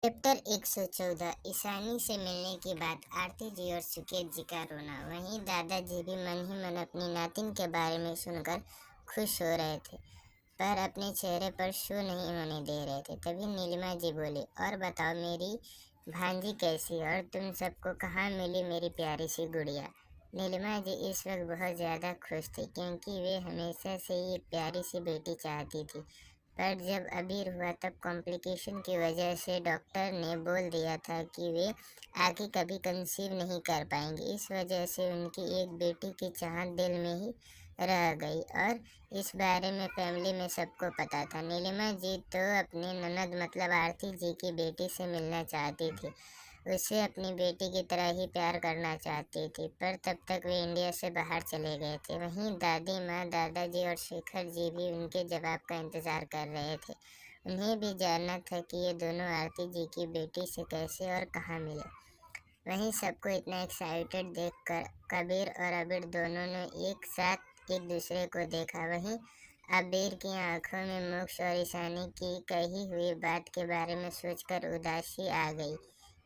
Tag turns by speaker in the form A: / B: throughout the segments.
A: Chapter 114 Ishani से मिलने के बाद आरती जी और सुकेत जी का रोना। वहीं दादाजी भी मन ही मन अपनी नातिन के बारे में सुनकर खुश हो रहे थे, पर अपने चेहरे पर शो नहीं होने दे रहे थे। तभी नीलिमा जी बोली, और बताओ मेरी भांजी कैसी, और तुम सबको कहाँ मिली मेरी प्यारी सी गुड़िया। नीलिमा जी इस वक्त बहुत ज़्यादा खुश थी, क्योंकि वे हमेशा से ही एक प्यारी सी बेटी चाहती थी। पर जब अबीर हुआ तब कॉम्प्लिकेशन की वजह से डॉक्टर ने बोल दिया था कि वे आगे कभी कंसीव नहीं कर पाएंगे। इस वजह से उनकी एक बेटी की चाहत दिल में ही रह गई, और इस बारे में फैमिली में सबको पता था। नीलिमा जी तो अपनी ननद मतलब आरती जी की बेटी से मिलना चाहती थी, उसे अपनी बेटी की तरह ही प्यार करना चाहती थी, पर तब तक वे इंडिया से बाहर चले गए थे। वहीं दादी माँ, दादाजी और शेखर जी भी उनके जवाब का इंतजार कर रहे थे। उन्हें भी जानना था कि ये दोनों आरती जी की बेटी से कैसे और कहाँ मिले। वहीं सबको इतना एक्साइटेड देखकर कबीर और अबीर दोनों ने एक साथ एक दूसरे को देखा। वहीं अबीर की आंखों में मोक्ष और ईशानी की कही हुई बात के बारे में सोचकर उदासी आ गई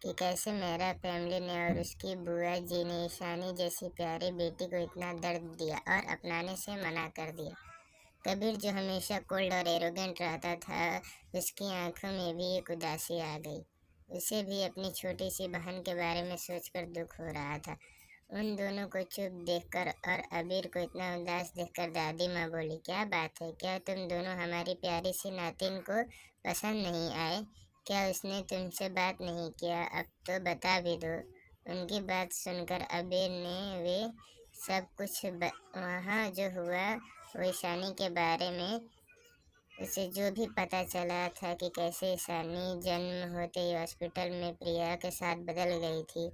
A: कि कैसे मेरा फैमिली ने और उसकी बुआ जी ने ईशानी जैसी प्यारी बेटी को इतना दर्द दिया और अपनाने से मना कर दिया। कबीर जो हमेशा कोल्ड और एरोगेंट रहता था, उसकी आंखों में भी एक उदासी आ गई। उसे भी अपनी छोटी सी बहन के बारे में सोचकर दुख हो रहा था। उन दोनों को चुप देखकर और अबीर को इतना उदास देखकर दादी माँ बोली, क्या बात है, क्या तुम दोनों हमारी प्यारी सी नातिन को पसंद नहीं आए? क्या उसने तुमसे बात नहीं किया? अब तो बता भी दो। उनकी बात सुनकर अबीर ने वे सब कुछ वहाँ जो हुआ वो ईशानी के बारे में उसे जो भी पता चला था कि कैसे ईशानी जन्म होते ही हॉस्पिटल में प्रिया के साथ बदल गई थी,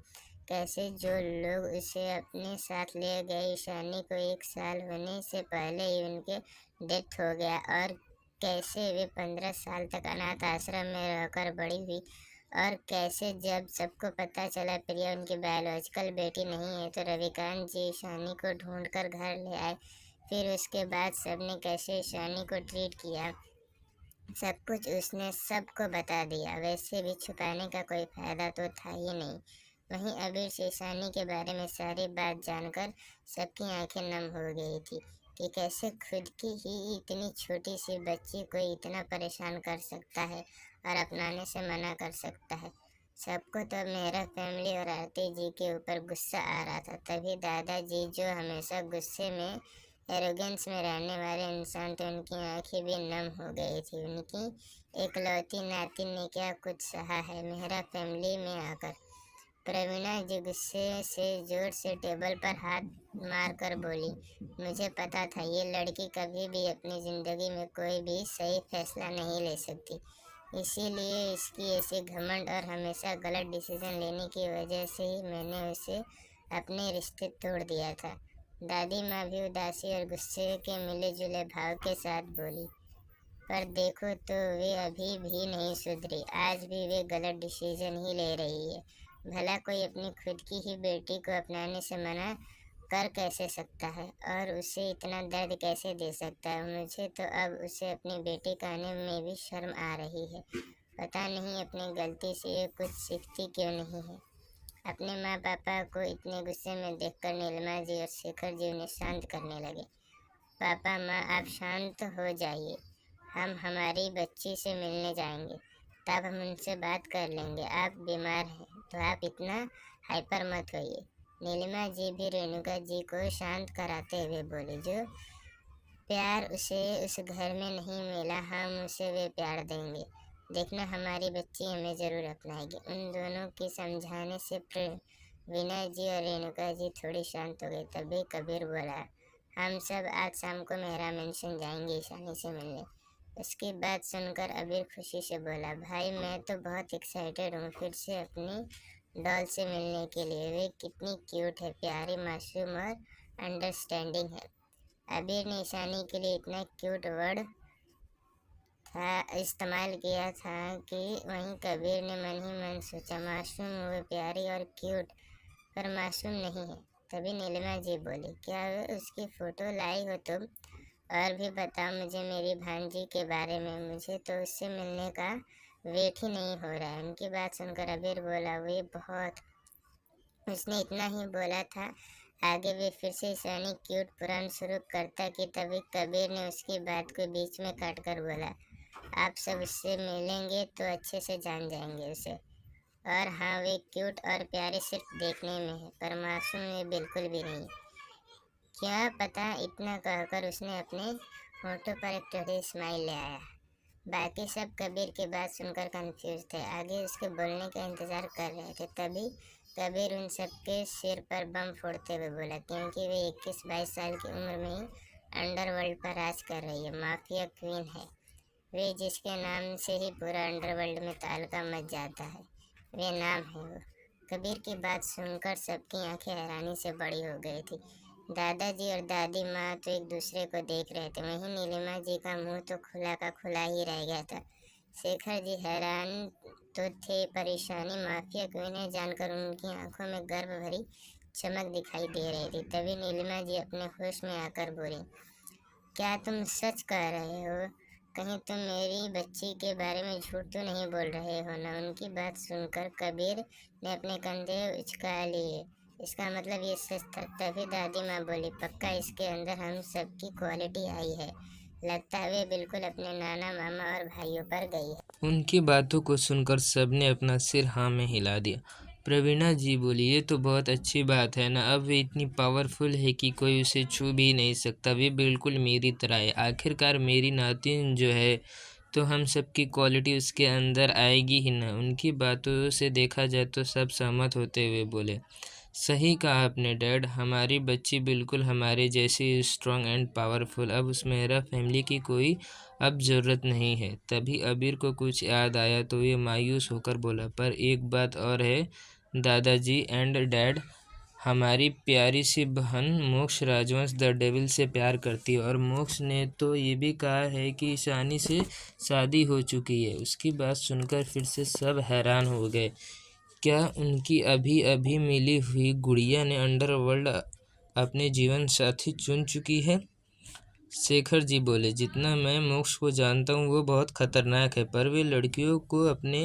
A: कैसे जो लोग उसे अपने साथ ले गए ईशानी को 1 साल होने से पहले ही उनके डेथ हो गया, और कैसे वे 15 साल तक अनाथ आश्रम में रहकर बड़ी हुई, और कैसे जब सबको पता चला प्रिया उनकी बायोलॉजिकल बेटी नहीं है तो रविकांत जी ईशानी को ढूंढकर घर ले आए। फिर उसके बाद सबने कैसे ईशानी को ट्रीट किया, सब कुछ उसने सबको बता दिया। वैसे भी छुपाने का कोई फायदा तो था ही नहीं। वहीं अबीर से ईशानी के बारे में सारी बात जानकर सबकी आंखें नम हो गई थी कि कैसे खुद की ही इतनी छोटी सी बच्ची को इतना परेशान कर सकता है और अपनाने से मना कर सकता है। सबको तो मेरा फैमिली और आरती जी के ऊपर गुस्सा आ रहा था। तभी दादाजी जो हमेशा गुस्से में एरोगेंस में रहने वाले इंसान थे, उनकी आंखें भी नम हो गई थी। उनकी एकलौती नातिन ने क्या कुछ सहा है मेरा फैमिली में आकर। प्रवीणा जी गुस्से से जोर से टेबल पर हाथ मारकर बोली, मुझे पता था ये लड़की कभी भी अपनी जिंदगी में कोई भी सही फैसला नहीं ले सकती, इसीलिए इसकी ऐसी घमंड और हमेशा गलत डिसीजन लेने की वजह से ही मैंने उसे अपने रिश्ते तोड़ दिया था। दादी माँ भी उदासी और गुस्से के मिले जुले भाव के साथ बोली, पर देखो तो वे अभी भी नहीं सुधरी, आज भी वे गलत डिसीजन ही ले रही है। भला कोई अपनी खुद की ही बेटी को अपनाने से मना कर कैसे सकता है, और उसे इतना दर्द कैसे दे सकता है। मुझे तो अब उसे अपनी बेटी कहने में भी शर्म आ रही है। पता नहीं अपनी गलती से ये कुछ सीखती क्यों नहीं है। अपने माँ पापा को इतने गुस्से में देखकर नीलिमा जी और शेखर जी उन्हें शांत करने लगे। पापा माँ, आप शांत हो जाइए, हम हमारी बच्ची से मिलने जाएंगे, तब हम उनसे बात कर लेंगे। आप बीमार हैं तो आप इतना हाइपर मत होइए। नीलिमा जी भी रेणुका जी को शांत कराते हुए बोली, जो प्यार उसे उस घर में नहीं मिला, हम उसे वे प्यार देंगे। देखना हमारी बच्ची हमें जरूर अपनाएगी। उन दोनों के समझाने से विनय जी और रेणुका जी थोड़ी शांत हो गई। तभी कबीर बोला, हम सब आज शाम को मेहरा मेंशन जाएंगे ईशानी से मिलने। उसकी बात सुनकर अबीर खुशी से बोला, भाई मैं तो बहुत एक्साइटेड हूँ फिर से अपनी डॉल से मिलने के लिए। वे कितनी क्यूट है, प्यारी, मासूम और अंडरस्टैंडिंग है। अबीर ने ईशानी के लिए इतना क्यूट वर्ड था इस्तेमाल किया था कि वहीं कबीर ने मन ही मन सोचा, मासूम वो प्यारी और क्यूट, पर मासूम नहीं है। तभी नीलिमा जी बोली, क्या उसकी फ़ोटो लाई हो तुम? और भी बताओ मुझे मेरी भांजी के बारे में, मुझे तो उससे मिलने का वेट ही नहीं हो रहा है। उनकी बात सुनकर अबीर बोला, वे बहुत। उसने इतना ही बोला था। आगे वे फिर से ईशानी क्यूट पुराण शुरू करता कि तभी कबीर ने उसकी बात को बीच में काट कर बोला, आप सब उससे मिलेंगे तो अच्छे से जान जाएंगे उसे। और हाँ, वे क्यूट और प्यारे सिर्फ देखने में है, पर मासूम वे बिल्कुल भी नहीं। क्या पता, इतना कहकर उसने अपने होठों पर एक टेढ़ी स्माइल ले आया। बाकी सब कबीर की बात सुनकर कंफ्यूज थे, आगे उसके बोलने का इंतजार कर रहे थे। तभी कबीर उन सबके सिर पर बम फोड़ते हुए बोला, क्योंकि वे 21-22 साल की उम्र में ही अंडरवर्ल्ड पर राज कर रही है, माफिया क्वीन है वे, जिसके नाम से ही पूरा अंडरवर्ल्ड में तालका मच जाता है। वे नाम है वो। कबीर की बात सुनकर सबकी आंखें हैरानी से बड़ी हो गई थी। दादाजी और दादी माँ तो एक दूसरे को देख रहे थे, वहीं नीलिमा जी का मुंह तो खुला का खुला ही रह गया था। शेखर जी हैरान तो थे, परेशानी माफिया क्वीन है जानकर उनकी आंखों में गर्व भरी चमक दिखाई दे रही थी। तभी नीलिमा जी अपने होश में आकर बोली, क्या तुम सच कह रहे हो? कहीं तुम मेरी बच्ची के बारे में झूठ तो नहीं बोल रहे हो ना? उनकी बात सुनकर कबीर ने अपने कंधे उचका लिए। इसका मतलब ये सच था। तभी दादी माँ बोली, पक्का इसके अंदर हम सबकी क्वालिटी आई है। लगता है वे बिल्कुल अपने नाना मामा और भाइयों पर गई है।
B: उनकी बातों को सुनकर सबने अपना सिर हाँ में हिला दिया। प्रवीणा जी बोली, ये तो बहुत अच्छी बात है ना, अब वे इतनी पावरफुल है कि कोई उसे छू भी नहीं सकता। वे बिल्कुल मेरी तरह है, आखिरकार मेरी नातिन जो है, तो हम सबकी क्वालिटी उसके अंदर आएगी ही ना। उनकी बातों से देखा जाए तो सब सहमत होते हुए बोले, सही कहा आपने डैड, हमारी बच्ची बिल्कुल हमारे जैसी स्ट्रॉन्ग एंड पावरफुल। अब उस मेरा फैमिली की कोई अब ज़रूरत नहीं है। तभी अबीर को कुछ याद आया तो ये मायूस होकर बोला, पर एक बात और है दादाजी एंड डैड, हमारी प्यारी सी बहन मोक्ष राजवंश द डेविल से प्यार करती है, और मोक्ष ने तो ये भी कहा है कि ईशानी से शादी हो चुकी है। उसकी बात सुनकर फिर से सब हैरान हो गए। क्या उनकी अभी अभी मिली हुई गुड़िया ने अंडरवर्ल्ड अपने जीवन साथी चुन चुकी है? शेखर जी बोले, जितना मैं मोक्ष को जानता हूँ वो बहुत खतरनाक है, पर वे लड़कियों को अपने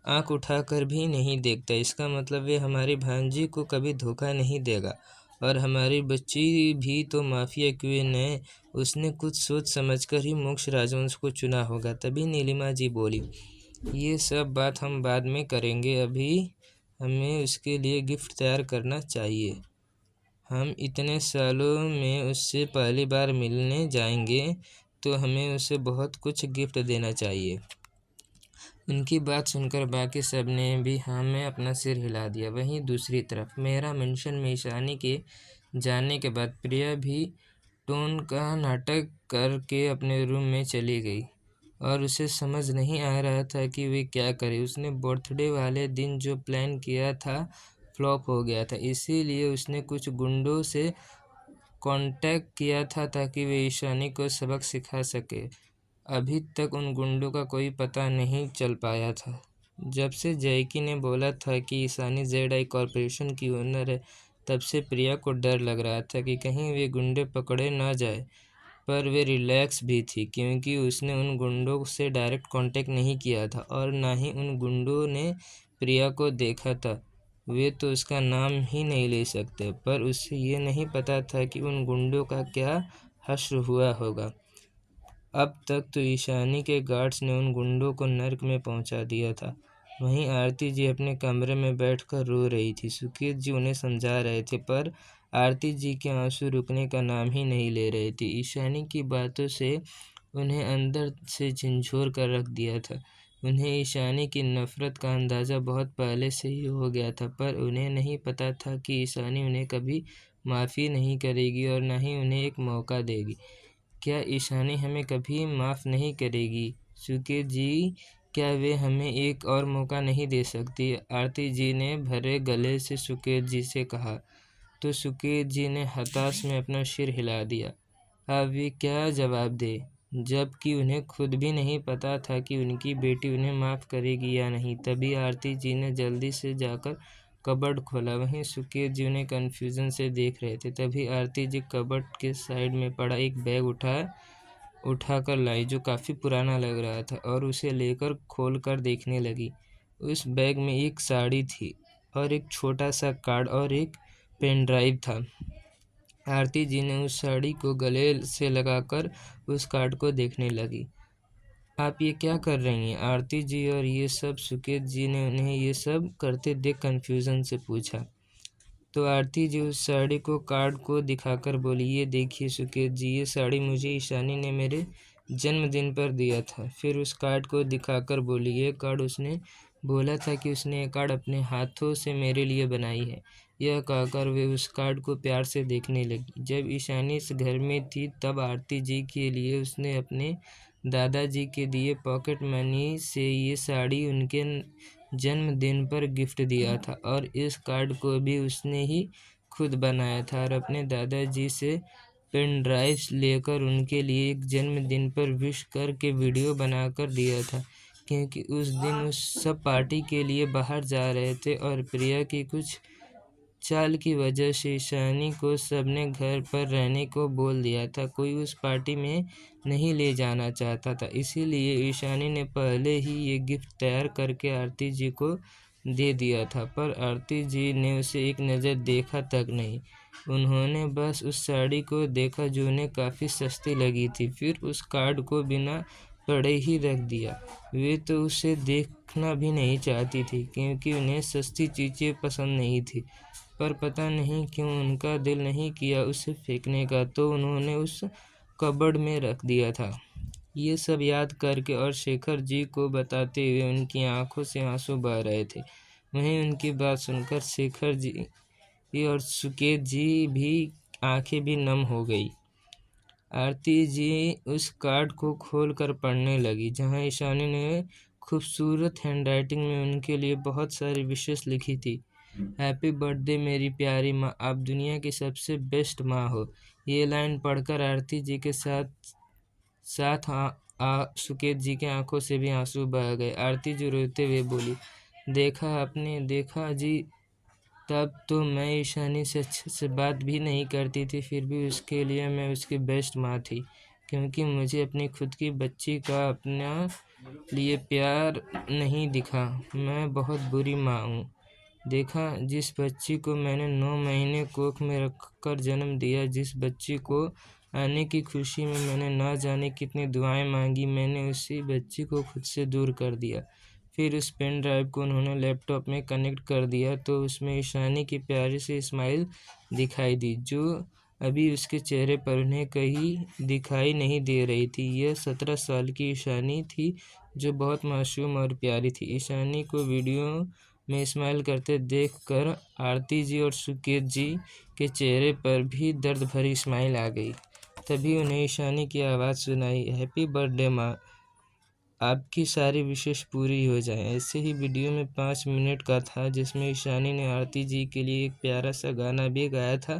B: आंख उठाकर भी नहीं देखता। इसका मतलब वे हमारी भांजी को कभी धोखा नहीं देगा। और हमारी बच्ची भी तो माफिया क्वीन है, उसने कुछ सोच समझकर ही मोक्ष राजवंश को चुना होगा। तभी नीलिमा जी बोली, ये सब बात हम बाद में करेंगे, अभी हमें उसके लिए गिफ्ट तैयार करना चाहिए। हम इतने सालों में उससे पहली बार मिलने जाएंगे तो हमें उसे बहुत कुछ गिफ्ट देना चाहिए। उनकी बात सुनकर बाकी सब ने भी हाँ में अपना सिर हिला दिया। वहीं दूसरी तरफ मेरा मेंशन में ईशानी के जाने के बाद प्रिया भी टोन का नाटक करके अपने रूम में चली गई, और उसे समझ नहीं आ रहा था कि वे क्या करे। उसने बर्थडे वाले दिन जो प्लान किया था फ्लॉप हो गया था, इसीलिए उसने कुछ गुंडों से कांटेक्ट किया था ताकि वे ईशानी को सबक सिखा सके। अभी तक उन गुंडों का कोई पता नहीं चल पाया था। जब से जैकी ने बोला था कि ईशानी ZI कॉरपोरेशन की ओनर है, तब से प्रिया को डर लग रहा था कि कहीं वे गुंडे पकड़े ना जाए। पर वे रिलैक्स भी थी, क्योंकि उसने उन गुंडों से डायरेक्ट कांटेक्ट नहीं किया था और ना ही उन गुंडों ने प्रिया को देखा था। वे तो उसका नाम ही नहीं ले सकते, पर उसे ये नहीं पता था कि उन गुंडों का क्या हश्र हुआ होगा। अब तक तो ईशानी के गार्ड्स ने उन गुंडों को नर्क में पहुंचा दिया था। वहीं आरती जी अपने कमरे में बैठकर रो रही थी। सुकेत जी उन्हें समझा रहे थे, पर आरती जी के आंसू रुकने का नाम ही नहीं ले रहे थे। ईशानी की बातों से उन्हें अंदर से झंझोर कर रख दिया था। उन्हें ईशानी की नफ़रत का अंदाज़ा बहुत पहले से ही हो गया था, पर उन्हें नहीं पता था कि ईशानी उन्हें कभी माफ़ी नहीं करेगी और न ही उन्हें एक मौका देगी। क्या ईशानी हमें कभी माफ़ नहीं करेगी? सुकेत जी, क्या वे हमें एक और मौका नहीं दे सकती? आरती जी ने भरे गले से सुकेत जी से कहा, तो सुकेत जी ने हताश में अपना सिर हिला दिया। अब वे क्या जवाब दे, जबकि उन्हें खुद भी नहीं पता था कि उनकी बेटी उन्हें माफ़ करेगी या नहीं। तभी आरती जी ने जल्दी से जाकर कबर्ड खोला। वहीं सुकेत जी उन्हें कन्फ्यूज़न से देख रहे थे। तभी आरती जी कबर्ड के साइड में पड़ा एक बैग उठा उठाकर लाई जो काफ़ी पुराना लग रहा था और उसे लेकर खोलकर देखने लगी। उस बैग में एक साड़ी थी और एक छोटा सा कार्ड और एक पेन ड्राइव था। आरती जी ने उस साड़ी को गले से लगाकर उस कार्ड को देखने लगी। आप ये क्या कर रही हैं आरती जी? और ये सब सुकेत जी ने उन्हें ये सब करते देख कन्फ्यूज़न से पूछा। तो आरती जी उस साड़ी को कार्ड को दिखाकर बोली, ये देखिए सुकेत जी, ये साड़ी मुझे ईशानी ने मेरे जन्मदिन पर दिया था। फिर उस कार्ड को दिखाकर बोली, ये कार्ड उसने बोला था कि उसने ये कार्ड अपने हाथों से मेरे लिए बनाई है। यह कहकर वे उस कार्ड को प्यार से देखने लगी। जब ईशानी इस घर में थी तब आरती जी के लिए उसने अपने दादाजी के दिए पॉकेट मनी से ये साड़ी उनके जन्मदिन पर गिफ्ट दिया था और इस कार्ड को भी उसने ही खुद बनाया था और अपने दादाजी से पेन ड्राइव लेकर उनके लिए एक जन्मदिन पर विश करके वीडियो बनाकर दिया था, क्योंकि उस दिन उस सब पार्टी के लिए बाहर जा रहे थे और प्रिया की कुछ चाल की वजह से ईशानी को सबने घर पर रहने को बोल दिया था। कोई उस पार्टी में नहीं ले जाना चाहता था, इसीलिए ईशानी ने पहले ही ये गिफ्ट तैयार करके आरती जी को दे दिया था। पर आरती जी ने उसे एक नज़र देखा तक नहीं। उन्होंने बस उस साड़ी को देखा जो उन्हें काफ़ी सस्ती लगी थी, फिर उस कार्ड को बिना पढ़े ही रख दिया। वे तो उसे देखना भी नहीं चाहती थी क्योंकि उन्हें सस्ती चीज़ें पसंद नहीं थी, पर पता नहीं क्यों उनका दिल नहीं किया उसे फेंकने का, तो उन्होंने उस कबर्ड में रख दिया था। ये सब याद करके और शेखर जी को बताते हुए उनकी आंखों से आंसू बह रहे थे। वहीं उनकी बात सुनकर शेखर जी और सुकेत जी भी आंखें भी नम हो गई। आरती जी उस कार्ड को खोलकर पढ़ने लगी, जहां ईशानी ने खूबसूरत हैंडराइटिंग में उनके लिए बहुत सारी विशेष लिखी थी। हैप्पी बर्थडे मेरी प्यारी माँ, आप दुनिया की सबसे बेस्ट माँ हो। ये लाइन पढ़कर आरती जी के साथ सुकेत जी के आंखों से भी आंसू बह गए। आरती जी रोते हुए बोली, देखा आपने, देखा जी, तब तो मैं ईशानी से अच्छे से बात भी नहीं करती थी, फिर भी उसके लिए मैं उसकी बेस्ट माँ थी, क्योंकि मुझे अपनी खुद की बच्ची का अपना लिए प्यार नहीं दिखा। मैं बहुत बुरी माँ हूँ। देखा, जिस बच्ची को मैंने 9 महीने कोख में रखकर जन्म दिया, जिस बच्ची को आने की खुशी में मैंने ना जाने कितनी दुआएं मांगी, मैंने उसी बच्ची को खुद से दूर कर दिया। फिर उस पेन ड्राइव को उन्होंने लैपटॉप में कनेक्ट कर दिया तो उसमें ईशानी की प्यारी सी स्माइल दिखाई दी, जो अभी उसके चेहरे पर उन्हें कहीं दिखाई नहीं दे रही थी। यह 17 साल की ईशानी थी जो बहुत मासूम और प्यारी थी। ईशानी को वीडियो में स्माइल करते देखकर आरती जी और सुकेत जी के चेहरे पर भी दर्द भरी स्माइल आ गई। तभी उन्हें ईशानी की आवाज़ सुनाई, हैप्पी बर्थडे माँ, आपकी सारी विशेष पूरी हो जाए। ऐसे ही वीडियो में 5 मिनट का था, जिसमें ईशानी ने आरती जी के लिए एक प्यारा सा गाना भी गाया था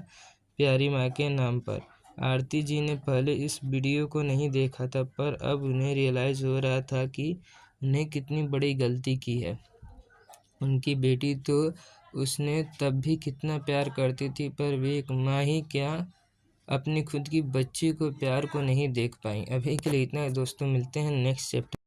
B: प्यारी माँ के नाम पर। आरती जी ने पहले इस वीडियो को नहीं देखा था, पर अब उन्हें रियलाइज़ हो रहा था कि उन्हें कितनी बड़ी गलती की है। उनकी बेटी तो उसने तब भी कितना प्यार करती थी, पर वे एक माँ ही क्या अपनी खुद की बच्ची को प्यार को नहीं देख पाई। अभी के लिए इतना है दोस्तों, मिलते हैं नेक्स्ट चैप्टर।